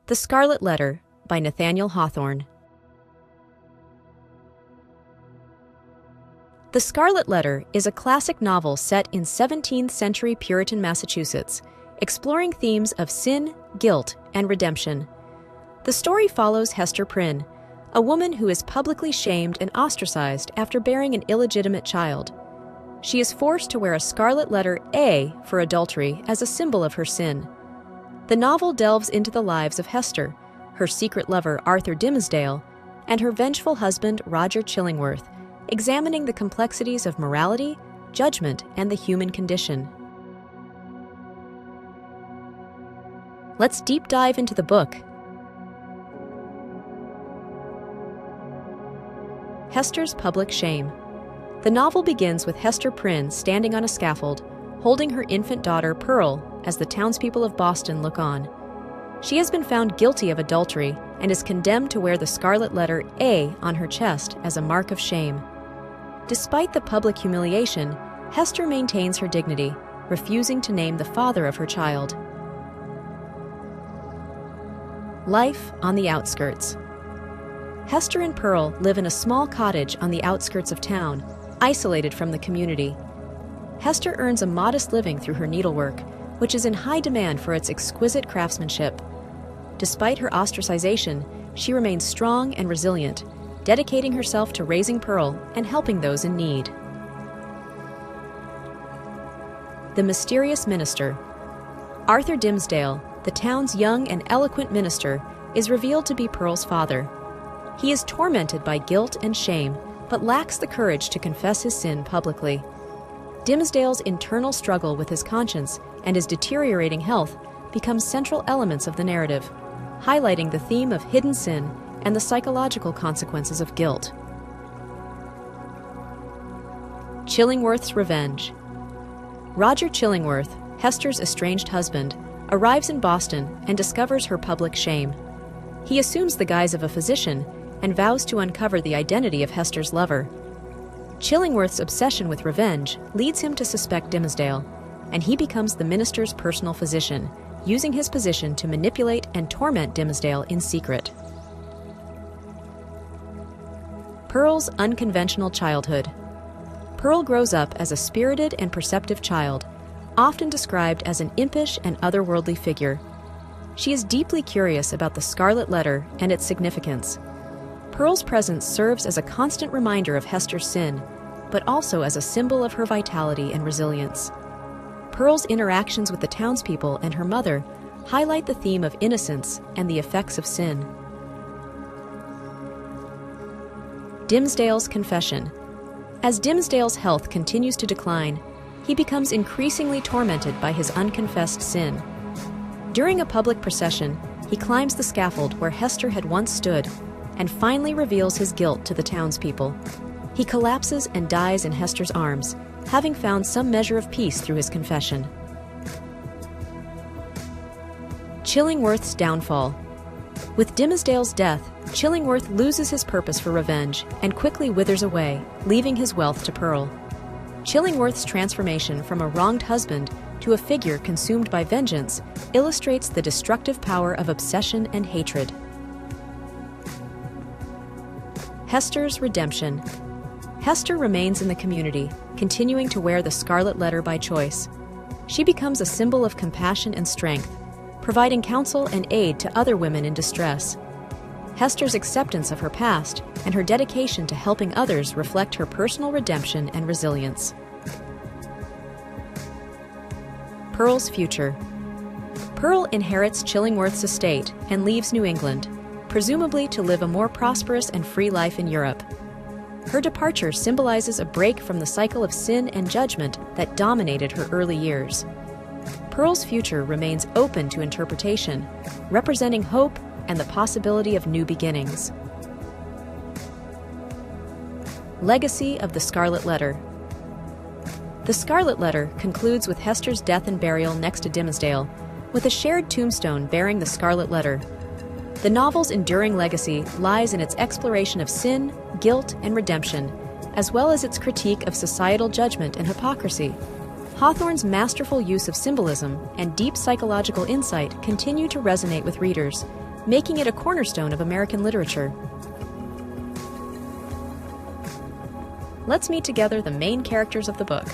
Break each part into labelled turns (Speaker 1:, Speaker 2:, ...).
Speaker 1: The Scarlet Letter by Nathaniel Hawthorne. The Scarlet Letter is a classic novel set in 17th century Puritan Massachusetts, exploring themes of sin, guilt, and redemption. The story follows Hester Prynne, a woman who is publicly shamed and ostracized after bearing an illegitimate child. She is forced to wear a scarlet letter A for adultery as a symbol of her sin. The novel delves into the lives of Hester, her secret lover Arthur Dimmesdale, and her vengeful husband Roger Chillingworth, examining the complexities of morality, judgment, and the human condition. Let's deep dive into the book. Hester's public shame. The novel begins with Hester Prynne standing on a scaffold, holding her infant daughter Pearl as the townspeople of Boston look on. She has been found guilty of adultery and is condemned to wear the scarlet letter A on her chest as a mark of shame. Despite the public humiliation, Hester maintains her dignity, refusing to name the father of her child. Life on the outskirts. Hester and Pearl live in a small cottage on the outskirts of town, isolated from the community. Hester earns a modest living through her needlework, which is in high demand for its exquisite craftsmanship. Despite her ostracization, she remains strong and resilient, dedicating herself to raising Pearl and helping those in need. The Mysterious Minister. Arthur Dimmesdale, the town's young and eloquent minister, is revealed to be Pearl's father. He is tormented by guilt and shame, but lacks the courage to confess his sin publicly. Dimmesdale's internal struggle with his conscience and his deteriorating health become central elements of the narrative, highlighting the theme of hidden sin and the psychological consequences of guilt. Chillingworth's Revenge. Roger Chillingworth, Hester's estranged husband, arrives in Boston and discovers her public shame. He assumes the guise of a physician and vows to uncover the identity of Hester's lover. Chillingworth's obsession with revenge leads him to suspect Dimmesdale, and he becomes the minister's personal physician, using his position to manipulate and torment Dimmesdale in secret. Pearl's unconventional childhood. Pearl grows up as a spirited and perceptive child, often described as an impish and otherworldly figure. She is deeply curious about the Scarlet Letter and its significance. Pearl's presence serves as a constant reminder of Hester's sin, but also as a symbol of her vitality and resilience. Pearl's interactions with the townspeople and her mother highlight the theme of innocence and the effects of sin. Dimmesdale's Confession. As Dimmesdale's health continues to decline, he becomes increasingly tormented by his unconfessed sin. During a public procession, he climbs the scaffold where Hester had once stood and finally reveals his guilt to the townspeople. He collapses and dies in Hester's arms, having found some measure of peace through his confession. Chillingworth's Downfall. With Dimmesdale's death, Chillingworth loses his purpose for revenge and quickly withers away, leaving his wealth to Pearl. Chillingworth's transformation from a wronged husband to a figure consumed by vengeance illustrates the destructive power of obsession and hatred. Hester's Redemption. Hester remains in the community, continuing to wear the scarlet letter by choice. She becomes a symbol of compassion and strength, providing counsel and aid to other women in distress. Hester's acceptance of her past and her dedication to helping others reflect her personal redemption and resilience. Pearl's Future. Pearl inherits Chillingworth's estate and leaves New England, presumably to live a more prosperous and free life in Europe. Her departure symbolizes a break from the cycle of sin and judgment that dominated her early years. Pearl's future remains open to interpretation, representing hope and the possibility of new beginnings. Legacy of the Scarlet Letter. The Scarlet Letter concludes with Hester's death and burial next to Dimmesdale, with a shared tombstone bearing the Scarlet Letter. The novel's enduring legacy lies in its exploration of sin, guilt, and redemption, as well as its critique of societal judgment and hypocrisy. Hawthorne's masterful use of symbolism and deep psychological insight continue to resonate with readers, making it a cornerstone of American literature. Let's meet together the main characters of the book.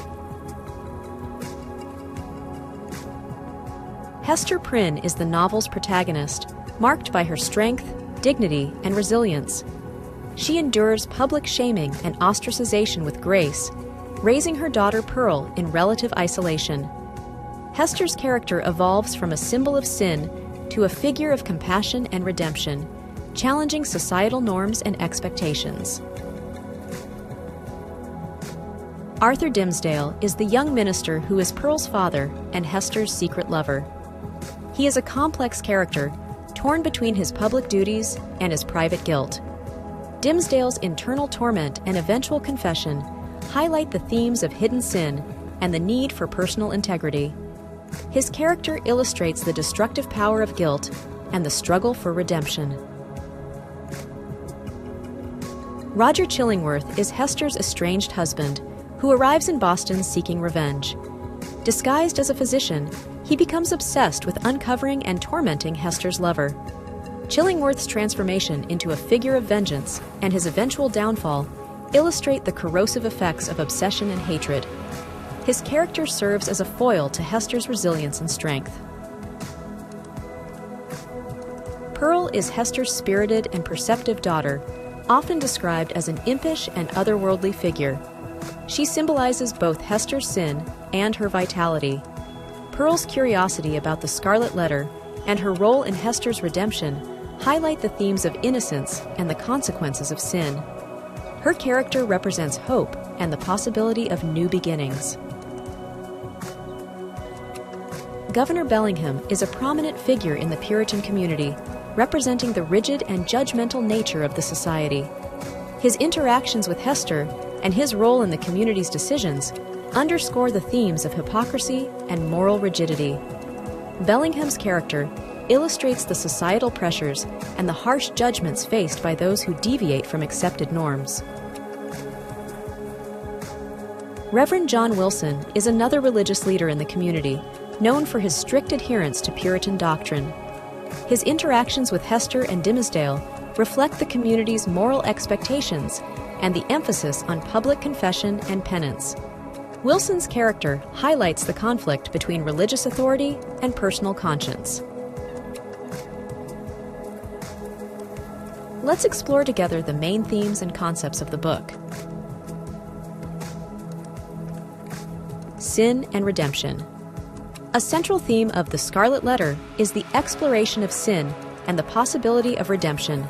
Speaker 1: Hester Prynne is the novel's protagonist, marked by her strength, dignity, and resilience. She endures public shaming and ostracization with grace, raising her daughter Pearl in relative isolation. Hester's character evolves from a symbol of sin to a figure of compassion and redemption, challenging societal norms and expectations. Arthur Dimmesdale is the young minister who is Pearl's father and Hester's secret lover. He is a complex character, torn between his public duties and his private guilt. Dimmesdale's internal torment and eventual confession highlight the themes of hidden sin and the need for personal integrity. His character illustrates the destructive power of guilt and the struggle for redemption. Roger Chillingworth is Hester's estranged husband, who arrives in Boston seeking revenge. Disguised as a physician, he becomes obsessed with uncovering and tormenting Hester's lover. Chillingworth's transformation into a figure of vengeance and his eventual downfall illustrate the corrosive effects of obsession and hatred. His character serves as a foil to Hester's resilience and strength. Pearl is Hester's spirited and perceptive daughter, often described as an impish and otherworldly figure. She symbolizes both Hester's sin and her vitality. Pearl's curiosity about the Scarlet Letter and her role in Hester's redemption highlight the themes of innocence and the consequences of sin. Her character represents hope and the possibility of new beginnings. Governor Bellingham is a prominent figure in the Puritan community, representing the rigid and judgmental nature of the society. His interactions with Hester and his role in the community's decisions underscore the themes of hypocrisy and moral rigidity. Bellingham's character illustrates the societal pressures and the harsh judgments faced by those who deviate from accepted norms. Reverend John Wilson is another religious leader in the community, known for his strict adherence to Puritan doctrine. His interactions with Hester and Dimmesdale reflect the community's moral expectations and the emphasis on public confession and penance. Wilson's character highlights the conflict between religious authority and personal conscience. Let's explore together the main themes and concepts of the book. Sin and redemption. A central theme of The Scarlet Letter is the exploration of sin and the possibility of redemption.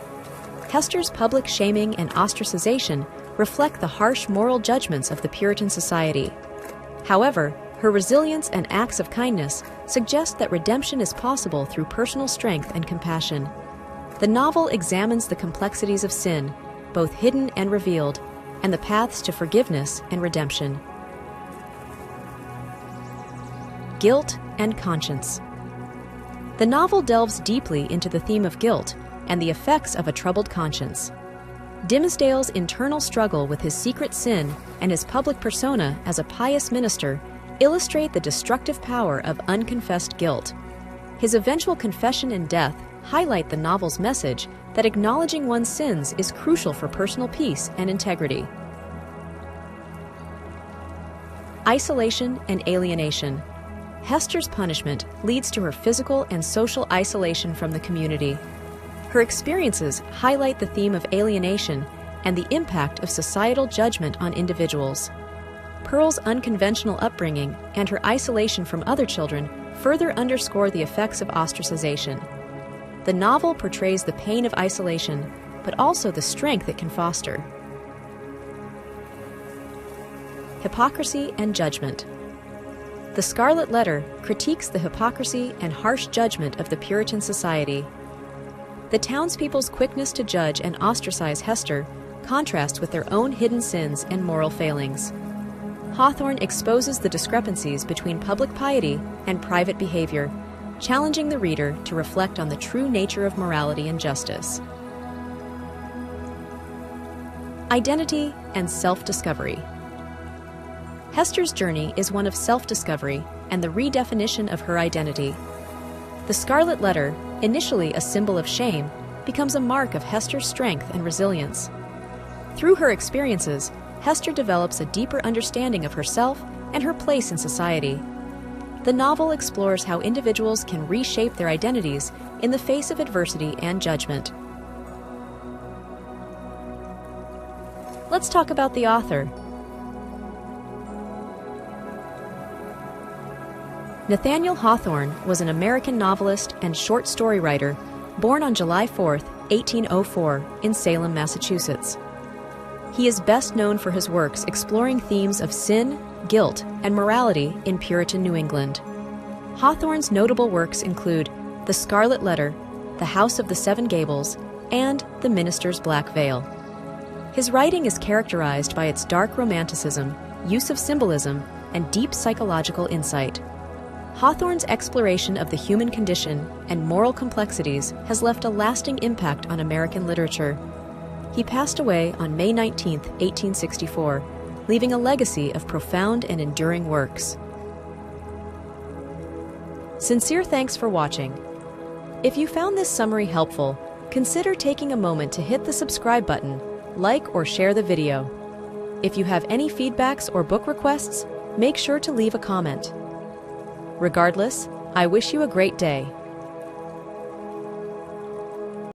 Speaker 1: Hester's public shaming and ostracization reflect the harsh moral judgments of the Puritan society. However, her resilience and acts of kindness suggest that redemption is possible through personal strength and compassion. The novel examines the complexities of sin, both hidden and revealed, and the paths to forgiveness and redemption. Guilt and conscience. The novel delves deeply into the theme of guilt and the effects of a troubled conscience. Dimmesdale's internal struggle with his secret sin and his public persona as a pious minister illustrate the destructive power of unconfessed guilt. His eventual confession and death highlight the novel's message that acknowledging one's sins is crucial for personal peace and integrity. Isolation and alienation. Hester's punishment leads to her physical and social isolation from the community. Her experiences highlight the theme of alienation and the impact of societal judgment on individuals. Pearl's unconventional upbringing and her isolation from other children further underscore the effects of ostracization. The novel portrays the pain of isolation, but also the strength it can foster. Hypocrisy and judgment. The Scarlet Letter critiques the hypocrisy and harsh judgment of the Puritan society. The townspeople's quickness to judge and ostracize Hester contrasts with their own hidden sins and moral failings. Hawthorne exposes the discrepancies between public piety and private behavior, challenging the reader to reflect on the true nature of morality and justice. Identity and self-discovery. Hester's journey is one of self-discovery and the redefinition of her identity. The Scarlet Letter initially a symbol of shame, becomes a mark of Hester's strength and resilience. Through her experiences, Hester develops a deeper understanding of herself and her place in society. The novel explores how individuals can reshape their identities in the face of adversity and judgment. Let's talk about the author. Nathaniel Hawthorne was an American novelist and short story writer born on July 4, 1804, in Salem, Massachusetts. He is best known for his works exploring themes of sin, guilt, and morality in Puritan New England. Hawthorne's notable works include The Scarlet Letter, The House of the Seven Gables, and The Minister's Black Veil. His writing is characterized by its dark romanticism, use of symbolism, and deep psychological insight. Hawthorne's exploration of the human condition and moral complexities has left a lasting impact on American literature. He passed away on May 19, 1864, leaving a legacy of profound and enduring works. Sincere thanks for watching. If you found this summary helpful, consider taking a moment to hit the subscribe button, like or share the video. If you have any feedbacks or book requests, make sure to leave a comment. Regardless, I wish you a great day.